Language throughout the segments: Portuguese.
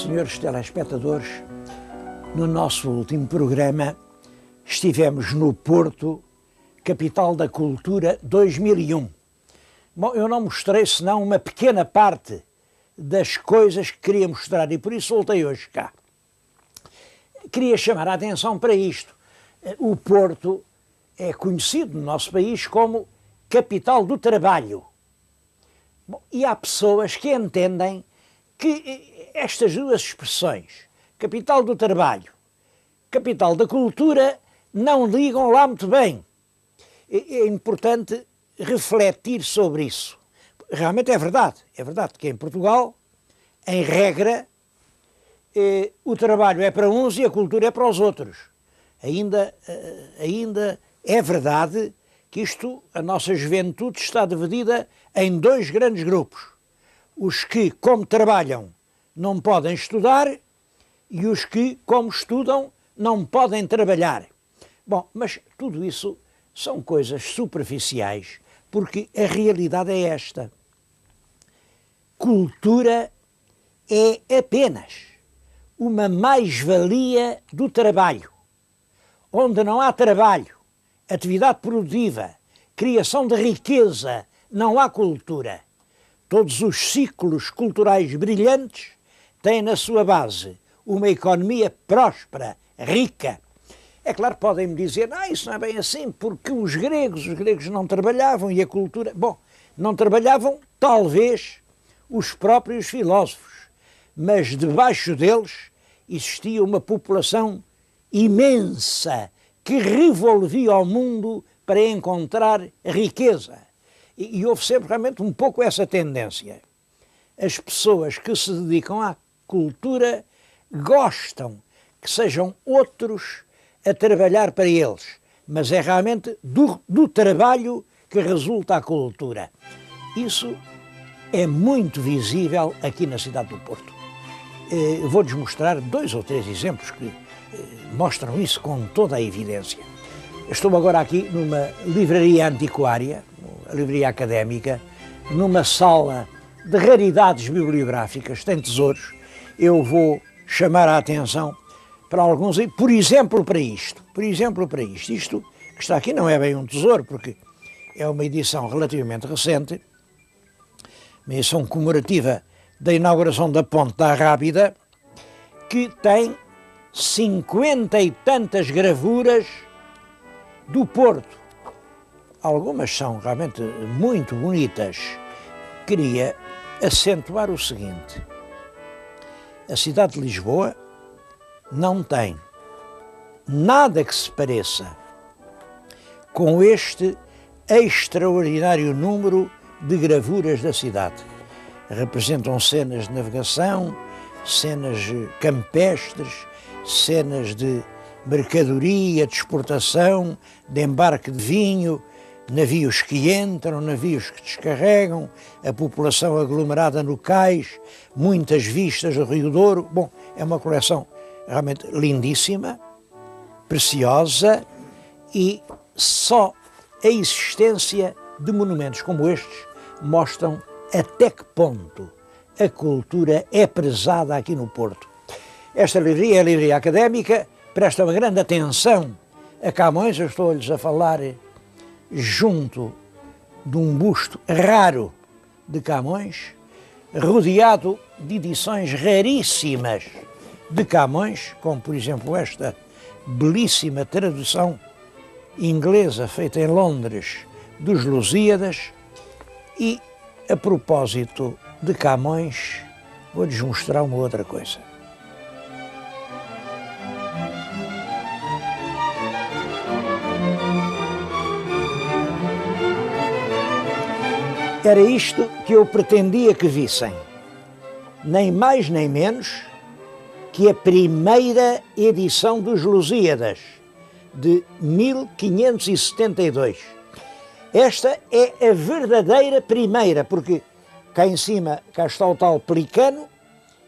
Senhores telespectadores, no nosso último programa estivemos no Porto, capital da cultura 2001. Bom, eu não mostrei senão uma pequena parte das coisas que queria mostrar e por isso voltei hoje cá. Queria chamar a atenção para isto. O Porto é conhecido no nosso país como capital do trabalho. Bom, e há pessoas que entendem que estas duas expressões, capital do trabalho, capital da cultura, não ligam lá muito bem. É importante refletir sobre isso. Realmente é verdade que em Portugal, em regra, o trabalho é para uns e a cultura é para os outros. Ainda é verdade que a nossa juventude está dividida em dois grandes grupos. Os que, como trabalham, não podem estudar e os que, como estudam, não podem trabalhar. Bom, mas tudo isso são coisas superficiais, porque a realidade é esta. Cultura é apenas uma mais-valia do trabalho. Onde não há trabalho, atividade produtiva, criação de riqueza, não há cultura. Todos os ciclos culturais brilhantes têm na sua base uma economia próspera, rica. É claro, podem-me dizer, isso não é bem assim, porque os gregos não trabalhavam e a cultura... Bom, não trabalhavam, talvez, os próprios filósofos, mas debaixo deles existia uma população imensa que revolvia o mundo para encontrar riqueza. E houve sempre realmente um pouco essa tendência. As pessoas que se dedicam à cultura gostam que sejam outros a trabalhar para eles, mas é realmente do trabalho que resulta a cultura. Isso é muito visível aqui na cidade do Porto. Vou-lhes mostrar 2 ou 3 exemplos que mostram isso com toda a evidência. Estou agora aqui numa livraria antiquária, a livraria académica, numa sala de raridades bibliográficas, tem tesouros. Eu vou chamar a atenção para alguns, por exemplo para isto. Isto que está aqui não é bem um tesouro, porque é uma edição relativamente recente, uma edição comemorativa da inauguração da Ponte da Rábida, que tem 50 e tantas gravuras do Porto. Algumas são realmente muito bonitas. Queria acentuar o seguinte: a cidade de Lisboa não tem nada que se pareça com este extraordinário número de gravuras da cidade. Representam cenas de navegação, cenas campestres, cenas de mercadoria, de exportação, de embarque de vinho, navios que entram, navios que descarregam, a população aglomerada no cais, muitas vistas do Rio Douro. Bom, é uma coleção realmente lindíssima, preciosa, e só a existência de monumentos como estes mostram até que ponto a cultura é prezada aqui no Porto. Esta livraria é a livraria académica, presta uma grande atenção a Camões. Eu estou-lhes a falar junto de um busto raro de Camões, rodeado de edições raríssimas de Camões, como por exemplo esta belíssima tradução inglesa feita em Londres dos Lusíadas. E a propósito de Camões, vou-lhes mostrar uma outra coisa. Era isto que eu pretendia que vissem, nem mais nem menos que a primeira edição dos Lusíadas, de 1572. Esta é a verdadeira primeira, porque cá em cima cá está o tal pelicano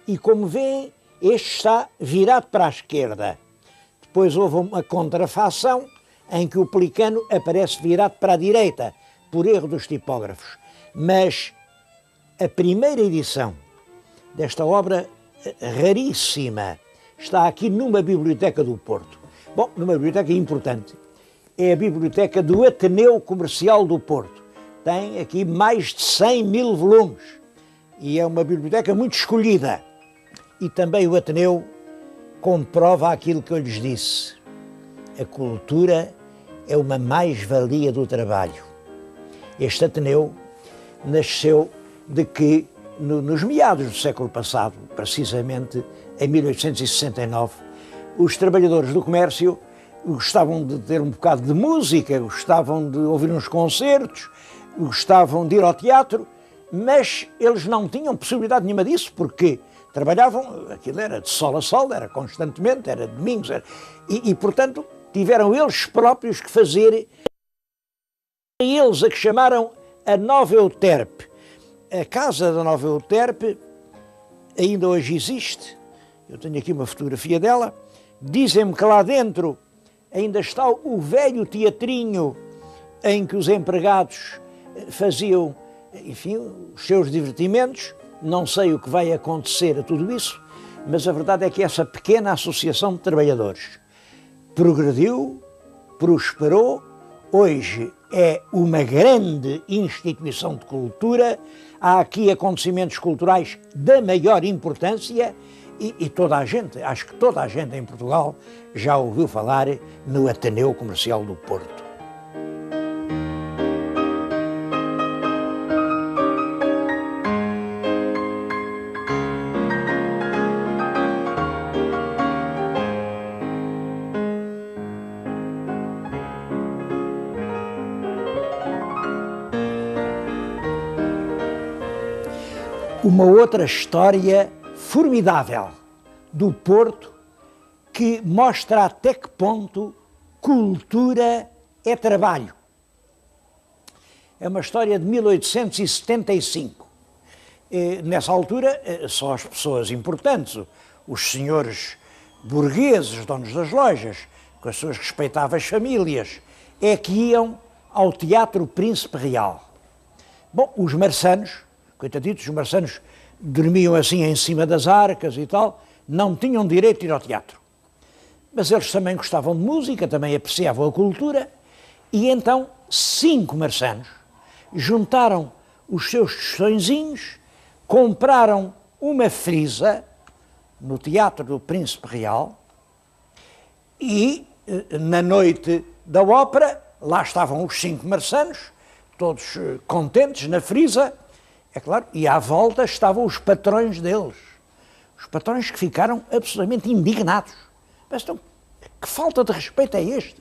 e, como veem, este está virado para a esquerda. Depois houve uma contrafação em que o pelicano aparece virado para a direita, por erro dos tipógrafos. Mas a primeira edição desta obra raríssima. Está aqui numa biblioteca do Porto. Bom, numa biblioteca importante. É a biblioteca do Ateneu Comercial do Porto. Tem aqui mais de 100.000 volumes. E é uma biblioteca muito escolhida. E também o Ateneu comprova aquilo que eu lhes disse. A cultura é uma mais-valia do trabalho. Este Ateneu nasceu de que, nos meados do século passado, precisamente em 1869, os trabalhadores do comércio gostavam de ter um bocado de música, gostavam de ouvir uns concertos, gostavam de ir ao teatro, mas eles não tinham possibilidade nenhuma disso, porque trabalhavam, aquilo era de sol a sol, era constantemente, era domingos, e portanto, tiveram eles próprios que fazer, eles a que chamaram a Nova Euterpe. A casa da Nova Euterpe ainda hoje existe, eu tenho aqui uma fotografia dela, dizem-me que lá dentro ainda está o velho teatrinho em que os empregados faziam, enfim, os seus divertimentos. Não sei o que vai acontecer a tudo isso, mas a verdade é que essa pequena associação de trabalhadores progrediu, prosperou, hoje é uma grande instituição de cultura, há aqui acontecimentos culturais da maior importância e toda a gente, acho que toda a gente em Portugal já ouviu falar no Ateneu Comercial do Porto. Uma outra história formidável do Porto que mostra até que ponto cultura é trabalho. É uma história de 1875. Nessa altura, só as pessoas importantes, os senhores burgueses, donos das lojas, com as suas respeitáveis famílias, é que iam ao Teatro Príncipe Real. Bom, os marçanos, coitaditos, os marçanos dormiam assim em cima das arcas e tal, não tinham direito de ir ao teatro. Mas eles também gostavam de música, também apreciavam a cultura, e então 5 marçanos juntaram os seus tostõezinhos, compraram uma frisa no Teatro do Príncipe Real e, na noite da ópera, lá estavam os 5 marçanos, todos contentes na frisa, é claro, e à volta estavam os patrões deles. Os patrões que ficaram absolutamente indignados. Mas então, que falta de respeito é este?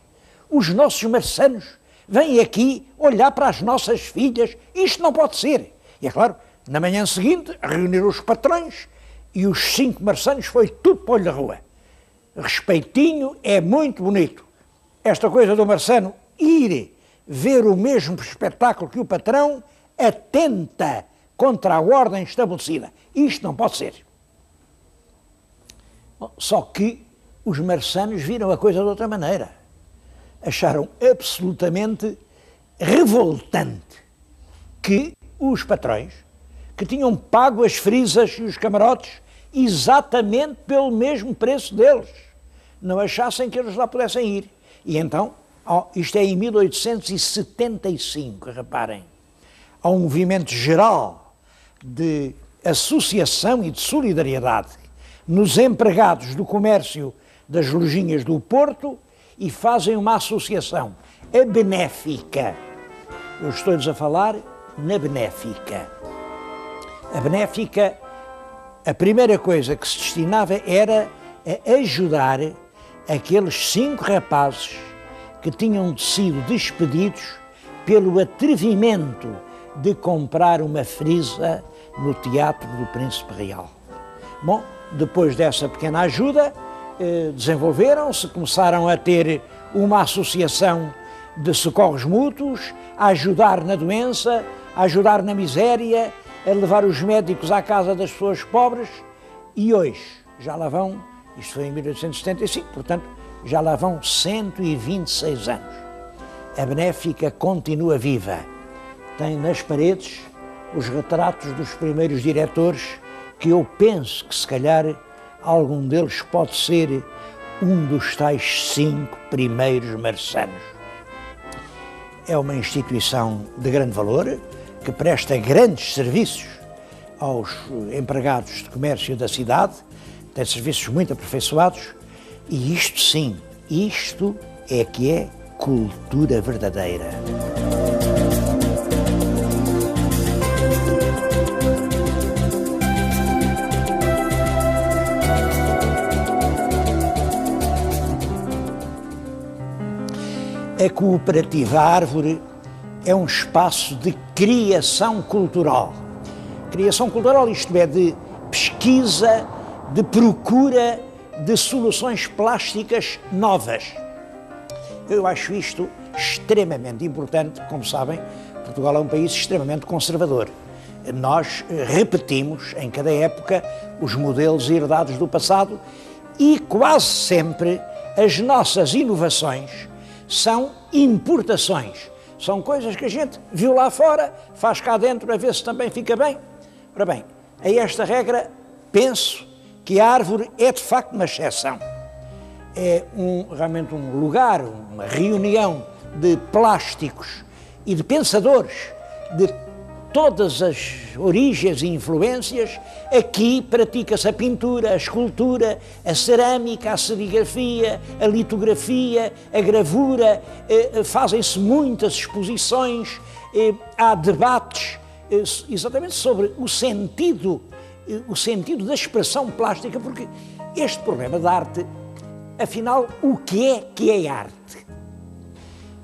Os nossos marçanos vêm aqui olhar para as nossas filhas. Isto não pode ser. E é claro, na manhã seguinte, reuniram os patrões e os 5 marçanos foi tudo para o olho da rua. Respeitinho é muito bonito. Esta coisa do marçano ir ver o mesmo espetáculo que o patrão atenta contra a ordem estabelecida. Isto não pode ser. Bom, só que os marçanos viram a coisa de outra maneira. Acharam absolutamente revoltante que os patrões, que tinham pago as frisas e os camarotes exatamente pelo mesmo preço deles, não achassem que eles lá pudessem ir. E então, isto é em 1875, reparem, há um movimento geral de associação e de solidariedade nos empregados do comércio das lojinhas do Porto e fazem uma associação, a Benéfica. Eu estou-lhes a falar na Benéfica. A Benéfica, a primeira coisa que se destinava era a ajudar aqueles 5 rapazes que tinham sido despedidos pelo atrevimento de comprar uma frisa no Teatro do Príncipe Real. Bom, depois dessa pequena ajuda, desenvolveram-se, começaram a ter uma associação de socorros mútuos, a ajudar na doença, a ajudar na miséria, a levar os médicos à casa das pessoas pobres, e hoje já lá vão, isto foi em 1875, portanto, já lá vão 126 anos. A Benéfica continua viva. Tem nas paredes os retratos dos primeiros diretores que eu penso que se calhar algum deles pode ser um dos tais 5 primeiros marçanos. É uma instituição de grande valor, que presta grandes serviços aos empregados de comércio da cidade, tem serviços muito aperfeiçoados, e isto sim, isto é que é cultura verdadeira. A Cooperativa Árvore é um espaço de criação cultural. Criação cultural, isto é, de pesquisa, de procura de soluções plásticas novas. Eu acho isto extremamente importante. Como sabem, Portugal é um país extremamente conservador. Nós repetimos em cada época os modelos herdados do passado e quase sempre as nossas inovações são importações. São coisas que a gente viu lá fora, faz cá dentro a ver se também fica bem. Ora bem, a esta regra penso que a Árvore é de facto uma exceção. É realmente um lugar, uma reunião de plásticos e de pensadores de todas as origens e influências. Aqui pratica-se a pintura, a escultura, a cerâmica, a serigrafia, a litografia, a gravura, fazem-se muitas exposições, há debates exatamente sobre o sentido da expressão plástica, porque este problema da arte, afinal, o que é arte?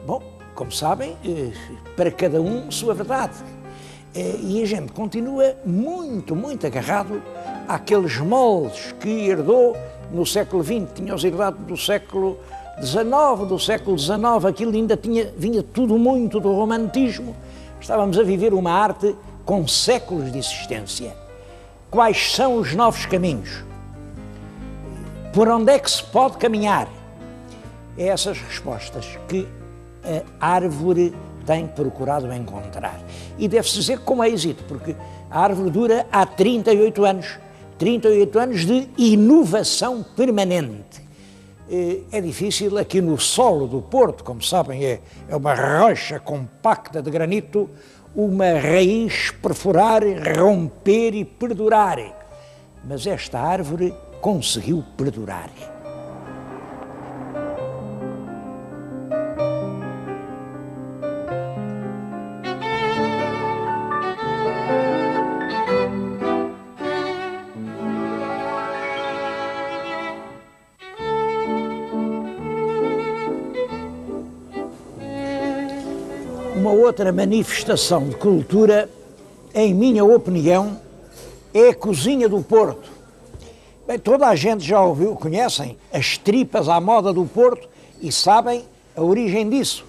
Bom, como sabem, para cada um sua verdade. E a gente continua muito agarrado àqueles moldes que herdou no século XX, tinha-os herdado do século XIX, aquilo ainda vinha tudo muito do romantismo. Estávamos a viver uma arte com séculos de existência. Quais são os novos caminhos? Por onde é que se pode caminhar? É essas respostas que a Árvore tem procurado encontrar. E deve-se dizer com êxito, porque a Árvore dura há 38 anos de inovação permanente. É difícil aqui no solo do Porto, como sabem, é uma rocha compacta de granito, uma raiz perfurar, romper e perdurar. Mas esta árvore conseguiu perdurar. Uma outra manifestação de cultura, em minha opinião, é a cozinha do Porto. Bem, toda a gente já ouviu, conhecem as tripas à moda do Porto e sabem a origem disso.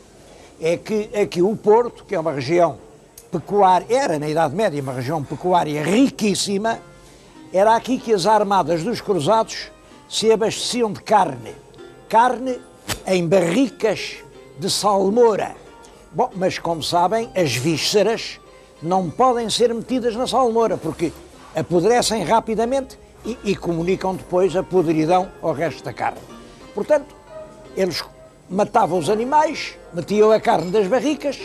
É que aqui o Porto, que é uma região pecuária, era na Idade Média uma região pecuária riquíssima, era aqui que as armadas dos cruzados se abasteciam de carne em barricas de salmoura. Bom, mas como sabem, as vísceras não podem ser metidas na salmoura, porque apodrecem rapidamente e comunicam depois a podridão ao resto da carne. Portanto, eles matavam os animais, metiam a carne das barricas,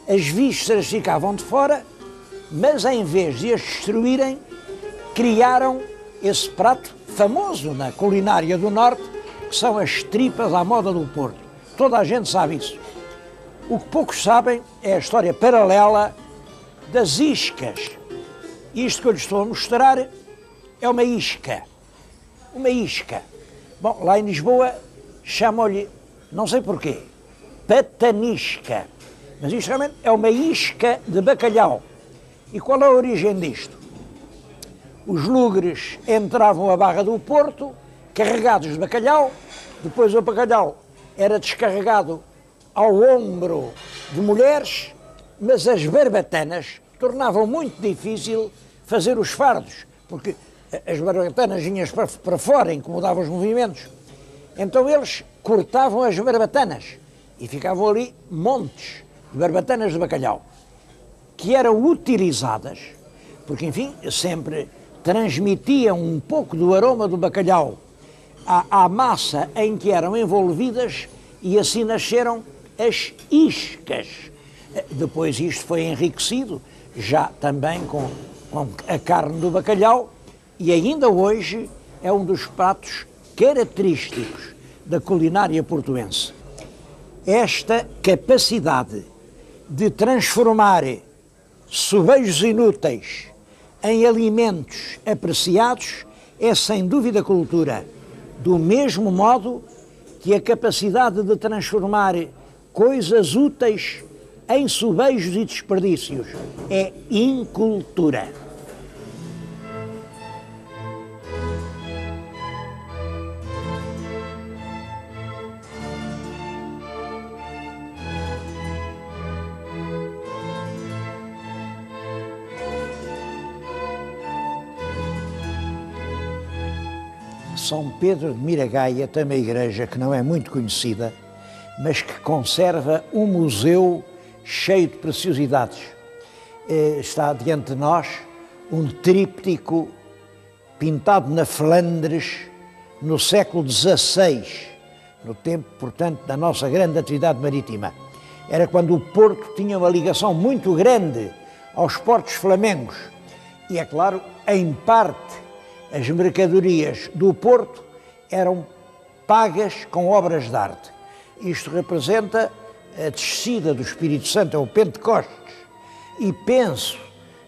as vísceras ficavam de fora, mas em vez de as destruírem, criaram esse prato famoso na culinária do Norte, que são as tripas à moda do Porto. Toda a gente sabe isso. O que poucos sabem é a história paralela das iscas. Isto que eu lhes estou a mostrar é uma isca. Uma isca. Bom, lá em Lisboa chamam-lhe, não sei porquê, patanisca. Mas isto realmente é uma isca de bacalhau. E qual é a origem disto? Os lugres entravam à Barra do Porto, carregados de bacalhau, depois o bacalhau era descarregado ao ombro de mulheres, mas as barbatanas tornavam muito difícil fazer os fardos, porque as barbatanas vinham para fora, incomodavam os movimentos. Então eles cortavam as barbatanas e ficavam ali montes de barbatanas de bacalhau, que eram utilizadas, porque enfim, sempre transmitiam um pouco do aroma do bacalhau à massa em que eram envolvidas e assim nasceram as iscas. Depois isto foi enriquecido, já também com a carne do bacalhau, e ainda hoje é um dos pratos característicos da culinária portuense. Esta capacidade de transformar sobejos inúteis em alimentos apreciados é sem dúvida cultura, do mesmo modo que a capacidade de transformar coisas úteis em sobejos e desperdícios é incultura. São Pedro de Miragaia tem uma igreja que não é muito conhecida, mas que conserva um museu cheio de preciosidades. Está diante de nós um tríptico pintado na Flandres no século XVI, no tempo, portanto, da nossa grande atividade marítima. Era quando o Porto tinha uma ligação muito grande aos portos flamengos. E, é claro, em parte, as mercadorias do Porto eram pagas com obras de arte. Isto representa a descida do Espírito Santo, é o Pentecostes, e penso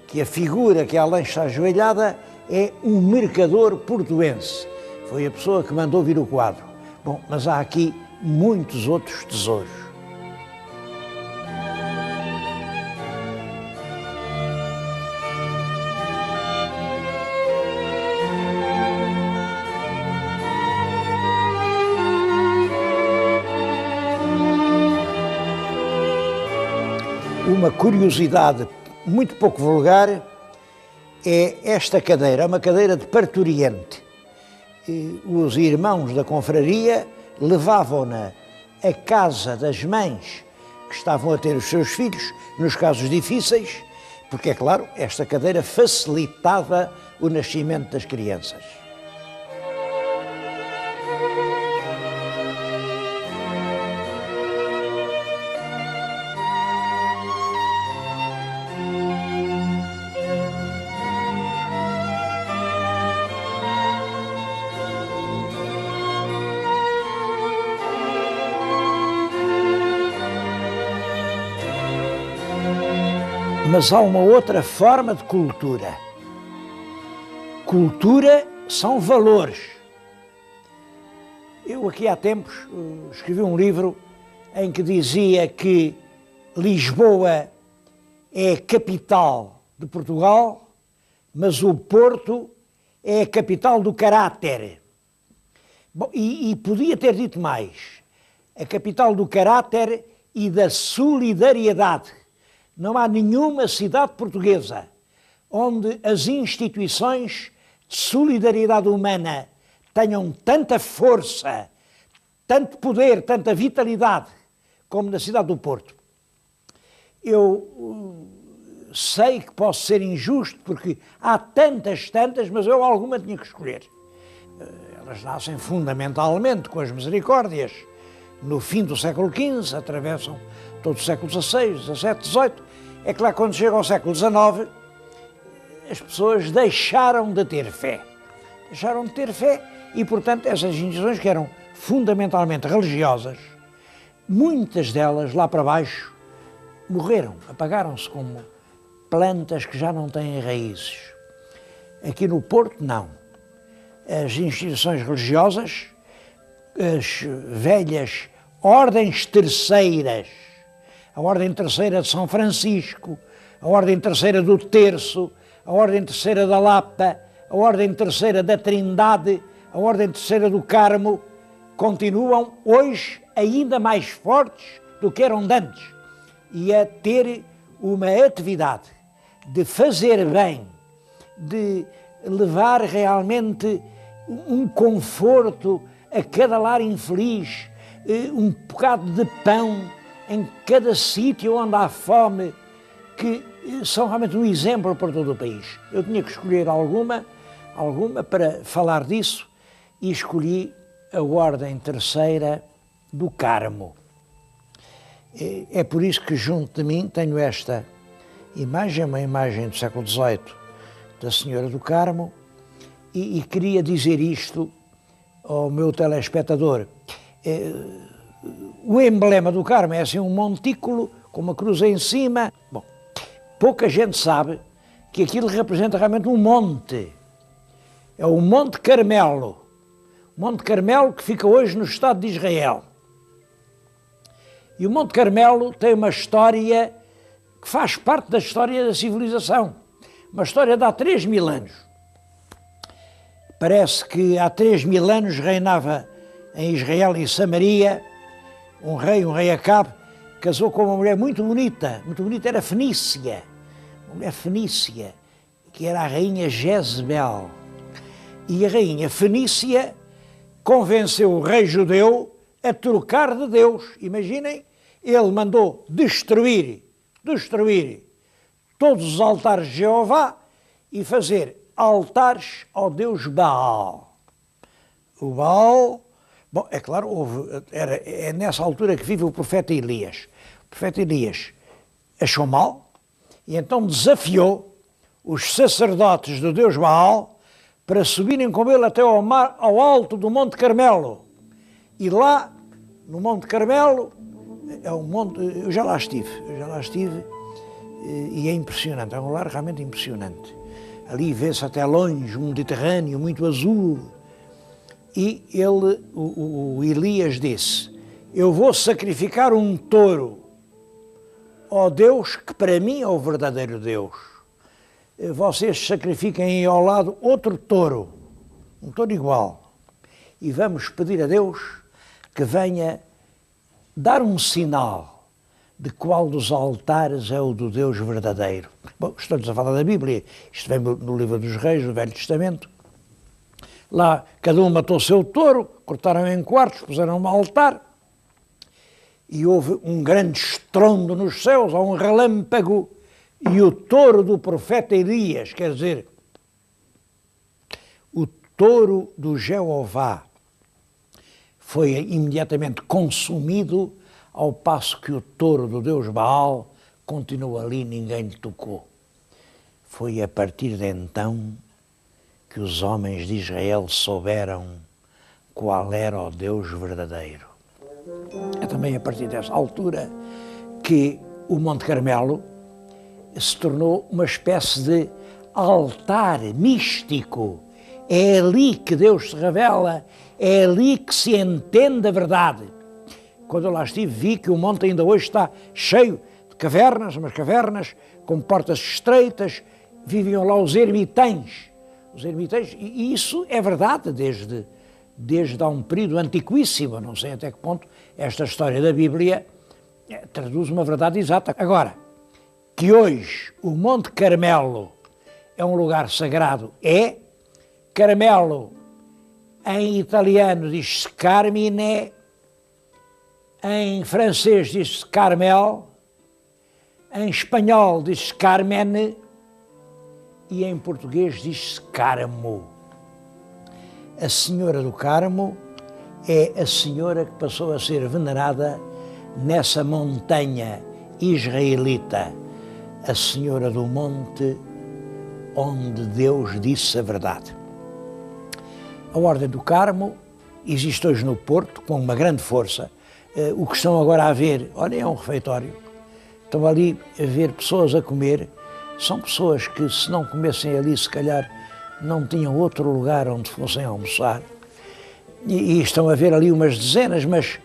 que a figura que além está ajoelhada é um mercador portuense. Foi a pessoa que mandou vir o quadro. Bom, mas há aqui muitos outros tesouros. Uma curiosidade muito pouco vulgar é esta cadeira, é uma cadeira de parturiente. Os irmãos da confraria levavam-na à casa das mães que estavam a ter os seus filhos, nos casos difíceis, porque, é claro, esta cadeira facilitava o nascimento das crianças. Mas há uma outra forma de cultura. Cultura são valores. Eu aqui há tempos escrevi um livro em que dizia que Lisboa é a capital de Portugal, mas o Porto é a capital do caráter. Bom, e podia ter dito mais, a capital do caráter e da solidariedade. Não há nenhuma cidade portuguesa onde as instituições de solidariedade humana tenham tanta força, tanto poder, tanta vitalidade, como na cidade do Porto. Eu sei que posso ser injusto, porque há tantas, mas eu alguma tinha que escolher. Elas nascem fundamentalmente com as misericórdias no fim do século XV, atravessam todo o século XVI, XVII, XVIII. É claro, quando chega ao século XIX, as pessoas deixaram de ter fé. Deixaram de ter fé e, portanto, essas instituições que eram fundamentalmente religiosas, muitas delas, lá para baixo, morreram, apagaram-se como plantas que já não têm raízes. Aqui no Porto, não. As instituições religiosas, as velhas ordens terceiras, a Ordem Terceira de São Francisco, a Ordem Terceira do Terço, a Ordem Terceira da Lapa, a Ordem Terceira da Trindade, a Ordem Terceira do Carmo, continuam hoje ainda mais fortes do que eram antes e a ter uma atividade de fazer bem, de levar realmente um conforto a cada lar infeliz, um bocado de pão em cada sítio onde há fome, que são realmente um exemplo para todo o país. Eu tinha que escolher alguma, alguma para falar disso e escolhi a Ordem Terceira do Carmo. É por isso que junto de mim tenho esta imagem, uma imagem do século XVIII da Senhora do Carmo, e queria dizer isto ao meu telespectador. O emblema do Carmo é assim um montículo com uma cruz em cima. Bom, pouca gente sabe que aquilo representa realmente um monte. É o Monte Carmelo. O Monte Carmelo que fica hoje no Estado de Israel. E o Monte Carmelo tem uma história que faz parte da história da civilização. Uma história de há 3.000 anos. Parece que há 3.000 anos reinava em Israel e Samaria um rei Acabe, casou com uma mulher muito bonita, era Fenícia, uma mulher fenícia, que era a rainha Jezebel. E a rainha Fenícia convenceu o rei judeu a trocar de Deus. Imaginem, ele mandou destruir todos os altares de Jeová e fazer altares ao Deus Baal. O Baal, bom, é claro, é nessa altura que vive o profeta Elias. O profeta Elias achou mal e então desafiou os sacerdotes do Deus Baal para subirem com ele até ao alto do Monte Carmelo. E lá, no Monte Carmelo, é um monte, eu já lá estive, e é impressionante, é um lugar realmente impressionante. Ali vê-se até longe um Mediterrâneo muito azul. E o Elias disse: eu vou sacrificar um touro ao Deus que para mim é o verdadeiro Deus. Vocês sacrifiquem ao lado outro touro, um touro igual. E vamos pedir a Deus que venha dar um sinal de qual dos altares é o do Deus verdadeiro. Bom, estamos a falar da Bíblia, isto vem no livro dos Reis, do Velho Testamento. Lá cada um matou o seu touro, cortaram em quartos, puseram um altar e houve um grande estrondo nos céus, há um relâmpago e o touro do profeta Elias, quer dizer, o touro do Jeová, foi imediatamente consumido, ao passo que o touro do Deus Baal continua ali, ninguém lhe tocou. Foi a partir de então que os homens de Israel souberam qual era o Deus verdadeiro. É também a partir dessa altura que o Monte Carmelo se tornou uma espécie de altar místico. É ali que Deus se revela, é ali que se entende a verdade. Quando eu lá estive, vi que o monte ainda hoje está cheio de cavernas, umas cavernas com portas estreitas, viviam lá os ermitães, e isso é verdade desde há um período antiquíssimo, não sei até que ponto esta história da Bíblia traduz uma verdade exata. Agora, que hoje o Monte Carmelo é um lugar sagrado, Carmelo em italiano diz-se Carmine, em francês diz-se Carmel, em espanhol diz-se Carmen e em português diz-se Carmo. A Senhora do Carmo é a Senhora que passou a ser venerada nessa montanha israelita, a Senhora do Monte onde Deus disse a verdade. A Ordem do Carmo existe hoje no Porto com uma grande força. O que estão agora a ver, olha, é um refeitório, estão ali a ver pessoas a comer, são pessoas que se não comessem ali, se calhar não tinham outro lugar onde fossem almoçar, e estão a ver ali umas dezenas, mas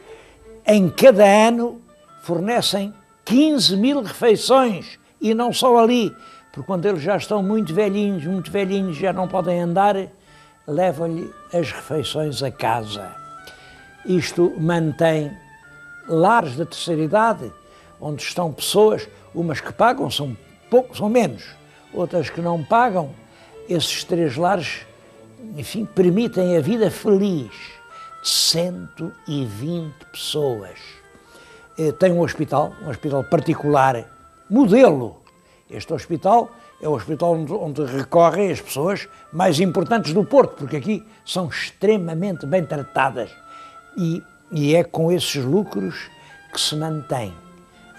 em cada ano fornecem 15.000 refeições, e não só ali, porque quando eles já estão muito velhinhos, já não podem andar, levam-lhe as refeições a casa. Isto mantém lares da terceira idade, onde estão pessoas, umas que pagam, são menos, outras que não pagam. Esses 3 lares, enfim, permitem a vida feliz de 120 pessoas. Tem um hospital particular, modelo, Este hospital é o hospital onde recorrem as pessoas mais importantes do Porto, porque aqui são extremamente bem tratadas. E é com esses lucros que se mantém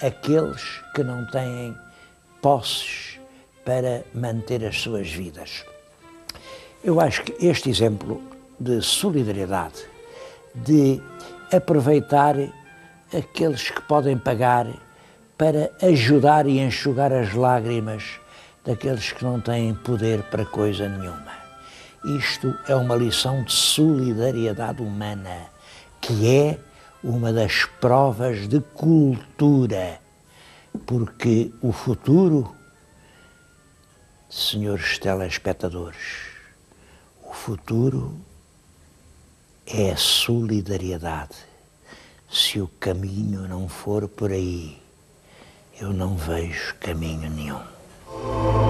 aqueles que não têm posses para manter as suas vidas. Eu acho que este exemplo de solidariedade, de aproveitar aqueles que podem pagar para ajudar e enxugar as lágrimas daqueles que não têm poder para coisa nenhuma. Isto é uma lição de solidariedade humana, que é uma das provas de cultura, porque o futuro, senhores telespectadores, o futuro é a solidariedade. Se o caminho não for por aí, eu não vejo caminho nenhum.